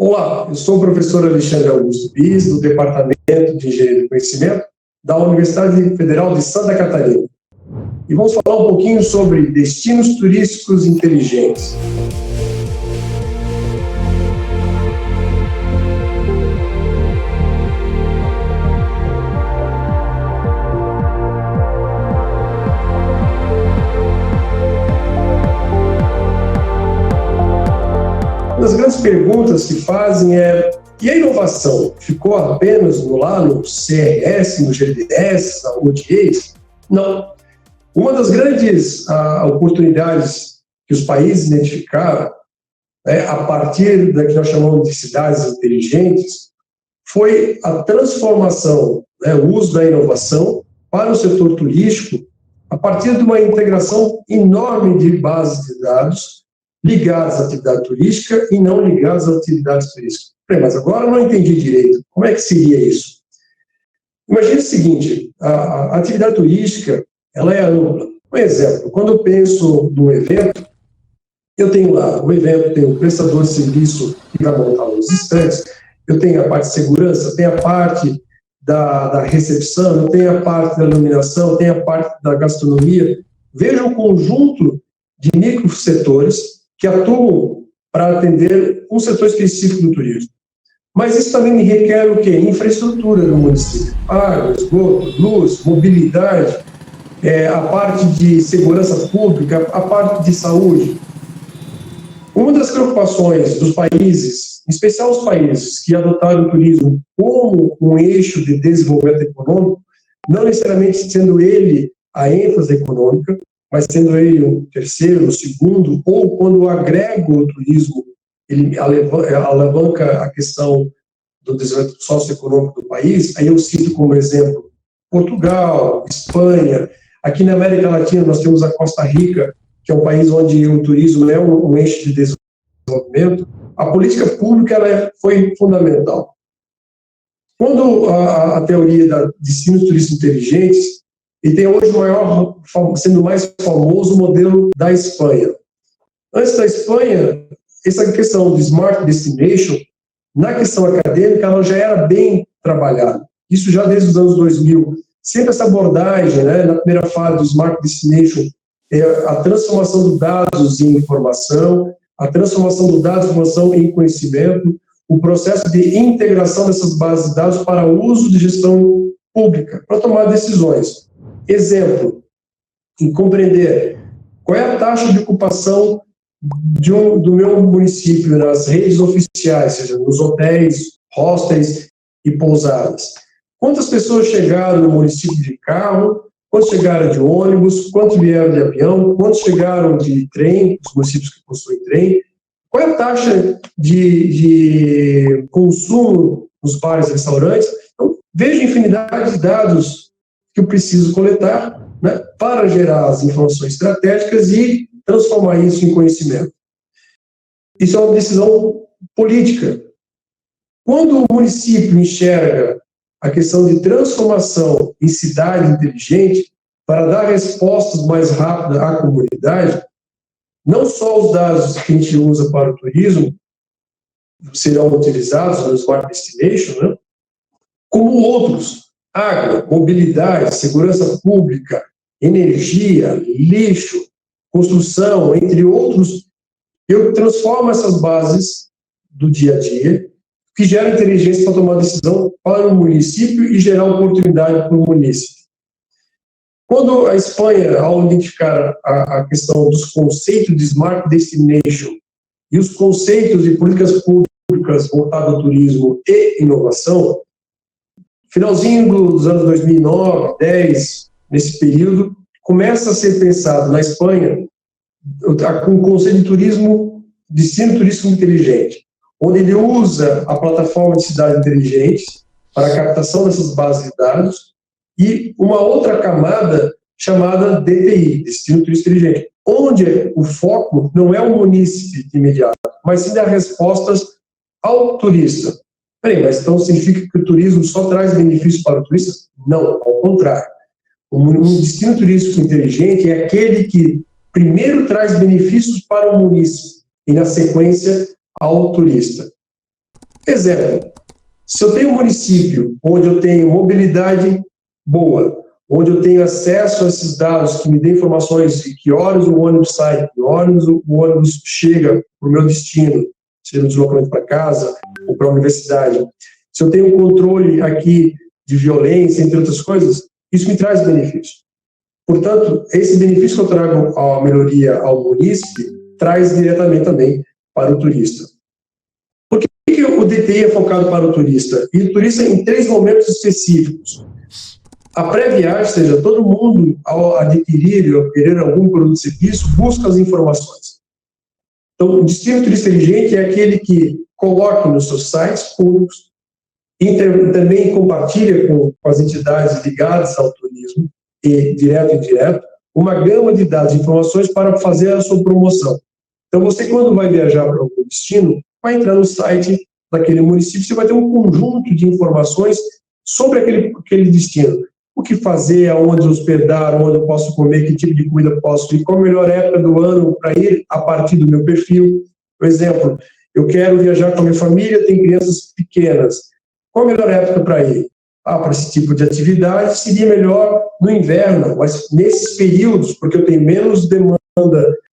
Olá, eu sou o professor Alexandre Augusto Bis, do Departamento de Engenharia do Conhecimento da Universidade Federal de Santa Catarina. E vamos falar um pouquinho sobre destinos turísticos inteligentes. Uma das grandes perguntas que fazem é: e a inovação ficou apenas lá no CRS, no GDS, na ODAs? Não. Uma das grandes oportunidades que os países identificaram, a partir da que nós chamamos de cidades inteligentes, foi a transformação, o uso da inovação para o setor turístico a partir de uma integração enorme de bases de dados ligadas à atividade turística e não ligadas às atividades turísticas. Mas agora eu não entendi direito. Como é que seria isso? Imagine o seguinte: a atividade turística ela é ampla. Um exemplo, quando eu penso no evento, eu tenho lá o evento, tem o prestador de serviço que vai montar os estandes, eu tenho a parte de segurança, tenho a parte da recepção, eu tenho a parte da iluminação, tenho a parte da gastronomia. Veja um conjunto de microsetores que atuam para atender um setor específico do turismo. Mas isso também me requer o quê? Infraestrutura no município. Água, esgoto, luz, mobilidade, a parte de segurança pública, a parte de saúde. Uma das preocupações dos países, em especial os países que adotaram o turismo como um eixo de desenvolvimento econômico, não necessariamente sendo ele a ênfase econômica, mas sendo ele o terceiro, o segundo, ou quando agrega o turismo, ele alavanca a questão do desenvolvimento socioeconômico do país. Aí eu cito como exemplo Portugal, Espanha. Aqui na América Latina nós temos a Costa Rica, que é um país onde o turismo é um eixo de desenvolvimento. A política pública ela foi fundamental. Quando a teoria de destinos turísticos inteligentes, e tem hoje o maior, sendo mais famoso, o modelo da Espanha. Antes da Espanha, essa questão de Smart Destination, na questão acadêmica, ela já era bem trabalhada. Isso já desde os anos 2000. Sempre essa abordagem, na primeira fase do Smart Destination, é a transformação dos dados em informação, a transformação dos dados em informação em conhecimento, o processo de integração dessas bases de dados para uso de gestão pública, para tomar decisões. Exemplo, em compreender qual é a taxa de ocupação do meu município nas redes oficiais, seja nos hotéis, hostels e pousadas. Quantas pessoas chegaram no município de carro, quantos chegaram de ônibus, quantos vieram de avião, quantos chegaram de trem, os municípios que possuem trem, qual é a taxa de consumo nos bares e restaurantes. Então, veja a infinidade de dados que eu preciso coletar, para gerar as informações estratégicas e transformar isso em conhecimento. Isso é uma decisão política. Quando o município enxerga a questão de transformação em cidade inteligente, para dar respostas mais rápidas à comunidade, não só os dados que a gente usa para o turismo serão utilizados no Smart Destination, como outros. Água, mobilidade, segurança pública, energia, lixo, construção, entre outros. Eu transformo essas bases do dia a dia, que geram inteligência para tomar decisão para o município e gerar oportunidade para o município. Quando a Espanha, ao identificar a questão dos conceitos de Smart Destination e os conceitos de políticas públicas voltadas ao turismo e inovação, finalzinho dos anos 2009, 2010, nesse período, começa a ser pensado na Espanha com o conceito de turismo, destino turístico inteligente, onde ele usa a plataforma de cidades inteligentes para a captação dessas bases de dados e uma outra camada chamada DTI, destino turístico inteligente, onde o foco não é o munícipe imediato, mas sim dar respostas ao turista. Peraí, mas então significa que o turismo só traz benefícios para o turista? Não, ao contrário. Um destino turístico inteligente é aquele que primeiro traz benefícios para o munícipe e, na sequência, ao turista. Exemplo, se eu tenho um município onde eu tenho mobilidade boa, onde eu tenho acesso a esses dados que me dêem informações de que horas o ônibus sai, que horas o ônibus chega para o meu destino, seja no deslocamento para casa ou para a universidade. Se eu tenho um controle aqui de violência, entre outras coisas, isso me traz benefício. Portanto, esse benefício que eu trago à melhoria ao munícipe traz diretamente também para o turista. Por que o DTI é focado para o turista? E o turista em 3 momentos específicos. A pré-viagem, ou seja, todo mundo, ao adquirir ou querer algum produto ou serviço, busca as informações. Então, o destino turista inteligente é aquele que coloca nos seus sites públicos e também compartilha com as entidades ligadas ao turismo, e direto e indireto, uma gama de dados e informações para fazer a sua promoção. Então, você, quando vai viajar para algum destino, vai entrar no site daquele município, você vai ter um conjunto de informações sobre aquele destino. O que fazer, aonde hospedar, onde eu posso comer, que tipo de comida eu posso ir, qual a melhor época do ano para ir a partir do meu perfil. Por exemplo, eu quero viajar com a minha família, tem crianças pequenas. Qual a melhor época para ir? Para esse tipo de atividade seria melhor no inverno, mas nesses períodos, porque eu tenho menos demanda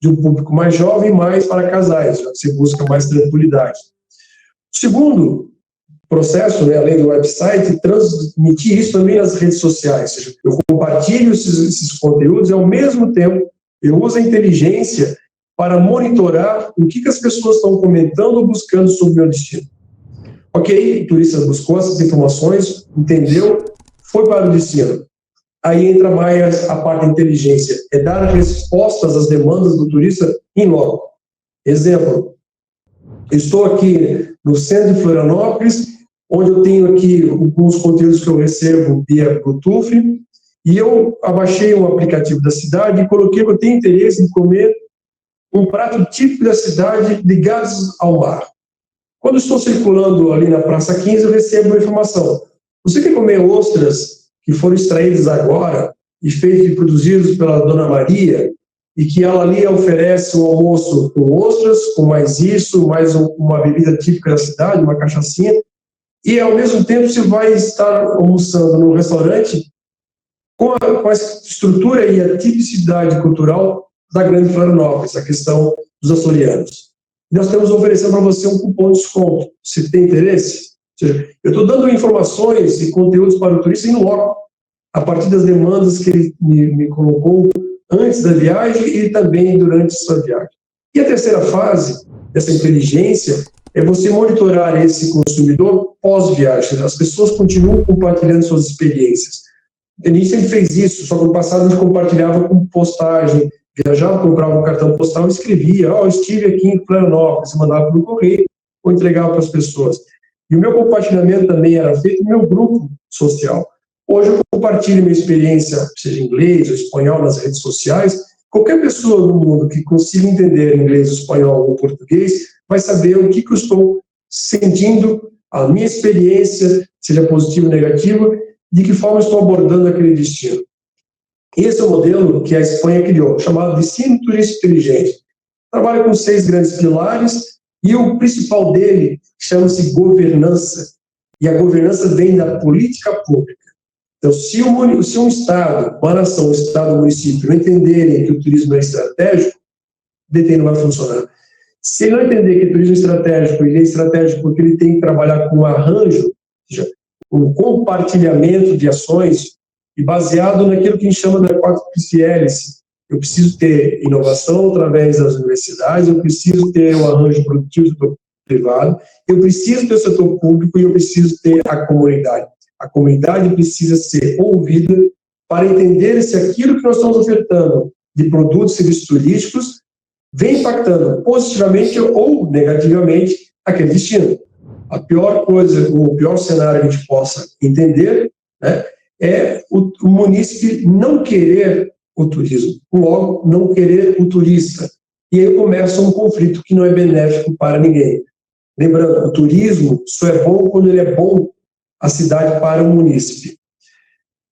de um público mais jovem, mais para casais, já que você busca mais tranquilidade. O segundo processo, além do website, transmitir isso também nas redes sociais, ou seja, eu compartilho esses conteúdos e, ao mesmo tempo, eu uso a inteligência para monitorar o que as pessoas estão comentando ou buscando sobre o meu destino. Ok, o turista buscou essas informações, entendeu, foi para o destino. Aí entra mais a parte da inteligência, é dar respostas às demandas do turista em loco. Exemplo, eu estou aqui no centro de Florianópolis, onde eu tenho aqui alguns conteúdos que eu recebo via Bluetooth, e eu abaixei um aplicativo da cidade e coloquei que eu tenho interesse em comer um prato típico da cidade ligado ao mar. Quando estou circulando ali na Praça 15, eu recebo uma informação. Você quer comer ostras que foram extraídas agora e feitos e produzidos pela Dona Maria, e que ela ali oferece um almoço com ostras, com mais isso, mais uma bebida típica da cidade, uma cachaçinha, e ao mesmo tempo você vai estar almoçando num restaurante com a estrutura e a tipicidade cultural da Grande Florianópolis, a questão dos açorianos. Nós estamos oferecendo para você um cupom de desconto. Você tem interesse? Ou seja, eu estou dando informações e conteúdos para o turista em loco, a partir das demandas que ele me colocou antes da viagem e também durante a sua viagem. E a terceira fase dessa inteligência é você monitorar esse consumidor pós-viagem. As pessoas continuam compartilhando suas experiências. A gente sempre fez isso, só que no passado a gente compartilhava com postagem, viajava, comprava um cartão postal e escrevia, eu estive aqui em Florianópolis, mandava para o correio ou entregava para as pessoas. E o meu compartilhamento também era feito no meu grupo social. Hoje eu compartilho minha experiência, seja em inglês ou espanhol, nas redes sociais. Qualquer pessoa no mundo que consiga entender inglês, espanhol ou português vai saber o que eu estou sentindo, a minha experiência, seja positiva ou negativa, de que forma eu estou abordando aquele destino. Esse é o modelo que a Espanha criou, chamado Destino Turístico Inteligente. Trabalha com 6 grandes pilares e o principal dele chama-se governança. E a governança vem da política pública. Então, se um Estado, uma nação, um Estado, um município não entenderem que o turismo é estratégico, o DTI não vai funcionar. Se ele não entender que o turismo é estratégico, ele é estratégico porque ele tem que trabalhar com um arranjo, ou seja, um compartilhamento de ações, e baseado naquilo que a gente chama da 4 hélice. Eu preciso ter inovação através das universidades, eu preciso ter um arranjo produtivo do setor privado, eu preciso ter o setor público e eu preciso ter a comunidade. A comunidade precisa ser ouvida para entender se aquilo que nós estamos ofertando de produtos e serviços turísticos vem impactando positivamente ou negativamente aquele destino. A pior coisa, o pior cenário que a gente possa entender, é o munícipe não querer o turismo, logo não querer o turista. E aí começa um conflito que não é benéfico para ninguém. Lembrando, o turismo só é bom quando ele é bom a cidade para o munícipe.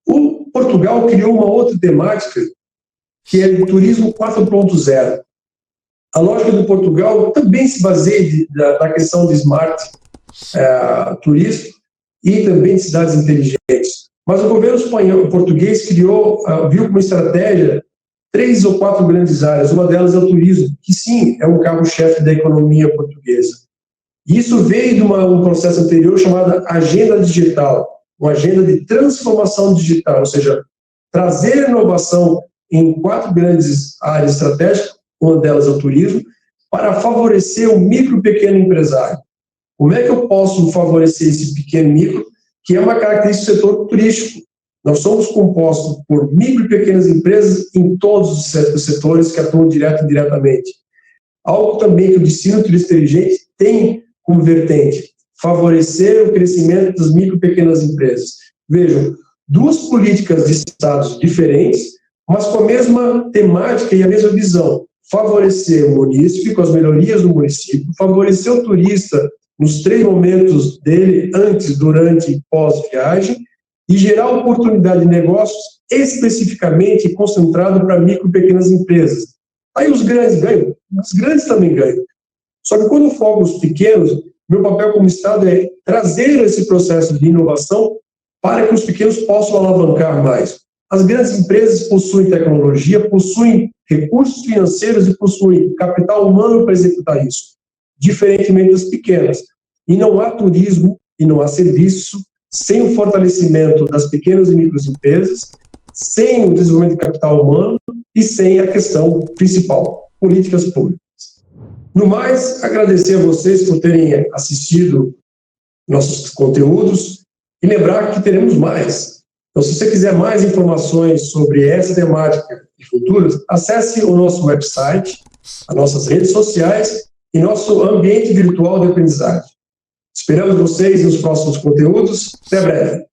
O Portugal criou uma outra temática, que é o turismo 4.0. A lógica do Portugal também se baseia na questão de smart, turístico e também de cidades inteligentes. Mas o governo espanhol, português, viu como estratégia 3 ou 4 grandes áreas. Uma delas é o turismo, que sim, é um carro-chefe da economia portuguesa. Isso veio de um processo anterior chamado Agenda Digital, uma agenda de transformação digital, ou seja, trazer inovação em 4 grandes áreas estratégicas, uma delas é o turismo, para favorecer o micro e pequeno empresário. Como é que eu posso favorecer esse pequeno micro, que é uma característica do setor turístico? Nós somos compostos por micro e pequenas empresas em todos os setores que atuam direto e indiretamente. Algo também que o destino turístico inteligente tem como vertente, favorecer o crescimento das micro e pequenas empresas. Vejam, 2 políticas de estados diferentes, mas com a mesma temática e a mesma visão. Favorecer o município, com as melhorias do município, favorecer o turista nos 3 momentos dele, antes, durante e pós-viagem, e gerar oportunidade de negócios especificamente concentrado para micro e pequenas empresas. Aí os grandes ganham, os grandes também ganham. Só que quando eu foco os pequenos, meu papel como Estado é trazer esse processo de inovação para que os pequenos possam alavancar mais. As grandes empresas possuem tecnologia, possuem recursos financeiros e possuem capital humano para executar isso, diferentemente das pequenas. E não há turismo e não há serviço sem o fortalecimento das pequenas e microempresas, sem o desenvolvimento de capital humano e sem a questão principal, políticas públicas. No mais, agradecer a vocês por terem assistido nossos conteúdos e lembrar que teremos mais. Então, se você quiser mais informações sobre essa temática e futuras, acesse o nosso website, as nossas redes sociais e nosso ambiente virtual de aprendizagem. Esperamos vocês nos próximos conteúdos. Até breve.